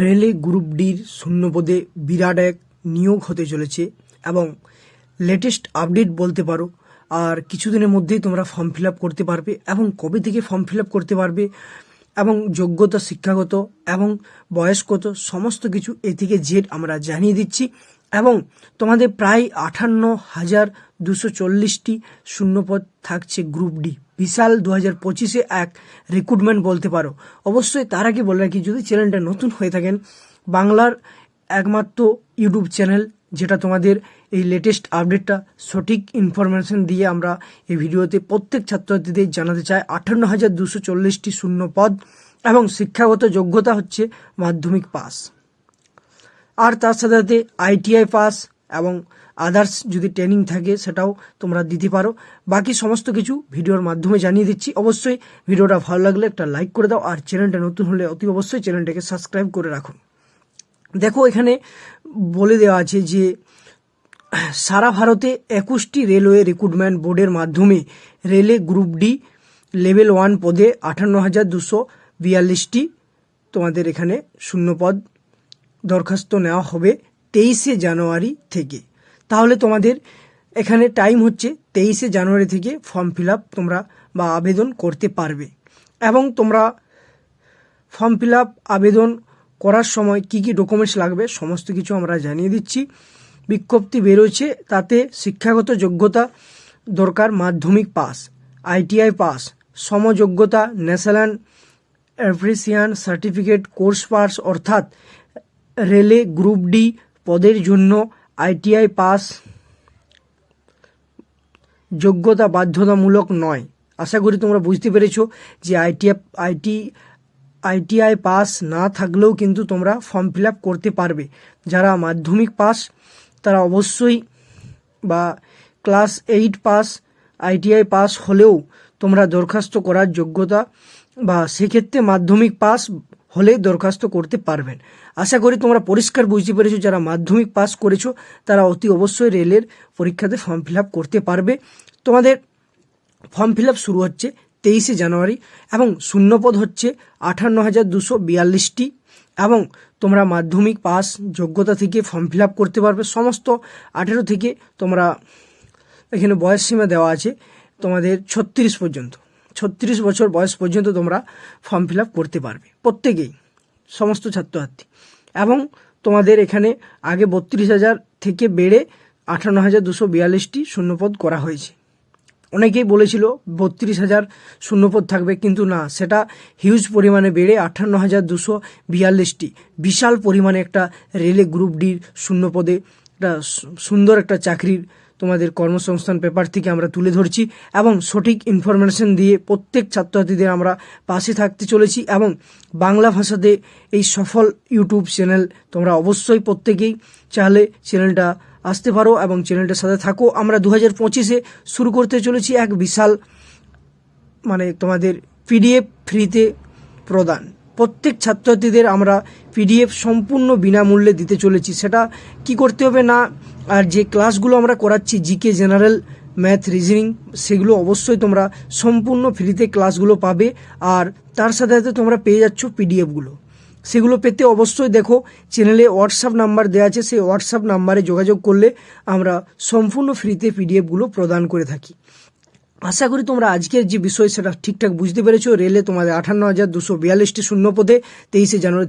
রেলে গ্রুপ ডির শূন্যপদে বিরাট এক নিয়োগ হতে চলেছে এবং লেটেস্ট আপডেট বলতে পারো। আর কিছুদিনের মধ্যেই তোমরা ফর্ম ফিল আপ করতে পারবে এবং কবে থেকে ফর্ম ফিল আপ করতে পারবে এবং যোগ্যতা, শিক্ষাগত এবং বয়স্কত সমস্ত কিছু এ থেকে জেড আমরা জানিয়ে দিচ্ছি। এবং তোমাদের প্রায় 58,240টি শূন্যপদ থাকছে গ্রুপ ডি। বিশাল 2025-এ এক রিক্রুটমেন্ট বলতে পারো। অবশ্যই তার আগে বলে রাখি, যদি চ্যানেলটা নতুন হয়ে থাকেন, বাংলার একমাত্র ইউটিউব চ্যানেল যেটা তোমাদের এই লেটেস্ট আপডেটটা সঠিক ইনফরমেশন দিয়ে আমরা এই ভিডিওতে প্রত্যেক ছাত্রছাত্রীদের জানাতে চাই। 58,240টি শূন্যপদ এবং শিক্ষাগত যোগ্যতা হচ্ছে মাধ্যমিক পাস, আর তার সাথে সাথে ITI পাস এবং আদার্স যদি ট্রেনিং থাকে সেটাও তোমরা দিতে পারো। বাকি সমস্ত কিছু ভিডিওর মাধ্যমে জানিয়ে দিচ্ছি। অবশ্যই ভিডিওটা ভালো লাগলে একটা লাইক করে দাও, আর চ্যানেলটা নতুন হলে অতি অবশ্যই চ্যানেলটাকে সাবস্ক্রাইব করে রাখুন। দেখো, এখানে বলে দেওয়া আছে যে সারা ভারতে 21টি রেলওয়ে রিক্রুটমেন্ট বোর্ডের মাধ্যমে রেলে গ্রুপ ডি লেভেল 1 পদে 58,242টি তোমাদের এখানে শূন্যপদ দরখাস্ত নেওয়া হবে 23শে জানুয়ারি থেকে। তাহলে তোমাদের এখানে টাইম হচ্ছে 23শে জানুয়ারি থেকে ফর্ম ফিল আপ তোমরা বা আবেদন করতে পারবে। এবং তোমরা ফর্ম ফিল আপ আবেদন করার সময় কি কি ডকুমেন্টস লাগবে সমস্ত কিছু আমরা জানিয়ে দিচ্ছি। বিজ্ঞপ্তি বেরোচ্ছে, তাতে শিক্ষাগত যোগ্যতা দরকার মাধ্যমিক পাস, ITI পাস, সমযোগ্যতা national apprenticeship certificate course pass, অর্থাৎ রেলে গ্রুপ ডি পদের জন্য ITI পাস যোগ্যতা বাধ্যতামূলক নয়। আশা করি তোমরা বুঝতে পেরেছো যে ITI পাস না থাকলেও কিন্তু তোমরা ফর্ম ফিল আপ করতে পারবে। যারা মাধ্যমিক পাস তারা অবশ্যই, বা ক্লাস 8 পাস, ITI পাস হলেও তোমরা দরখাস্ত করার যোগ্যতা, বা সেক্ষেত্রে মাধ্যমিক পাস হলে দরখাস্ত করতে পারবেন। আশা করি তোমরা পরিষ্কার বুঝতে পেরেছো। যারা মাধ্যমিক পাস করেছো তারা অতি অবশ্যই রেলের পরীক্ষাতে ফর্ম ফিল আপ করতে পারবে। তোমাদের ফর্ম ফিল আপ শুরু হচ্ছে 23শে জানুয়ারি এবং শূন্যপদ হচ্ছে 58,242টি এবং তোমরা মাধ্যমিক পাস যোগ্যতা থেকে ফর্ম ফিল আপ করতে পারবে। সমস্ত 18 থেকে তোমরা এখানে বয়স সীমা দেওয়া আছে তোমাদের 36 পর্যন্ত, 36 বছর বয়স পর্যন্ত তোমরা ফর্ম ফিল আপ করতে পারবে প্রত্যেকেই, সমস্ত ছাত্রছাত্রী। এবং তোমাদের এখানে আগে 32,000 থেকে বেড়ে 58,242টি শূন্যপদ করা হয়েছে। অনেকেই বলেছিল 32,000 শূন্যপদ থাকবে, কিন্তু না, সেটা হিউজ পরিমাণে বেড়ে 58,242টি। বিশাল পরিমাণে একটা রেলে গ্রুপ ডির শূন্যপদে একটা সুন্দর একটা চাকরির তোমাদের কর্মসংস্থান পেপার থেকে আমরা তুলে ধরছি এবং সঠিক ইনফরমেশন দিয়ে প্রত্যেক ছাত্রছাত্রীদের আমরা পাশে থাকতে চলেছি। এবং বাংলা ভাষাতে এই সফল ইউটিউব চ্যানেল তোমরা অবশ্যই প্রত্যেকেই চাইলে চ্যানেলটা আসতে পারো এবং চ্যানেলটার সাথে থাকো। আমরা 2025-এ শুরু করতে চলেছি এক বিশাল তোমাদের PDF ফ্রিতে প্রদান। প্রত্যেক ছাত্রছাত্রীদের আমরা PDF সম্পূর্ণ বিনামূল্যে দিতে চলেছি। সেটা কি করতে হবে না, আর যে ক্লাসগুলো আমরা করাচ্ছি GK, জেনারেল, ম্যাথ, রিজনিং, সেগুলো অবশ্যই তোমরা সম্পূর্ণ ফ্রিতে ক্লাসগুলো পাবে। আর তার সাথে সাথে তোমরা পেয়ে যাচ্ছ PDFগুলো। সেগুলো পেতে অবশ্যই দেখো চ্যানেলে হোয়াটসঅ্যাপ নাম্বার দেওয়া আছে, সেই হোয়াটসঅ্যাপ নাম্বারে যোগাযোগ করলে আমরা সম্পূর্ণ ফ্রিতে PDFগুলো প্রদান করে থাকি। আশা করি তোমরা আজকের যে বিষয় সেটা ঠিকঠাক বুঝতে পেরেছো। রেলে তোমাদের 58,242টি শূন্যপদে 23শে জানুয়ারি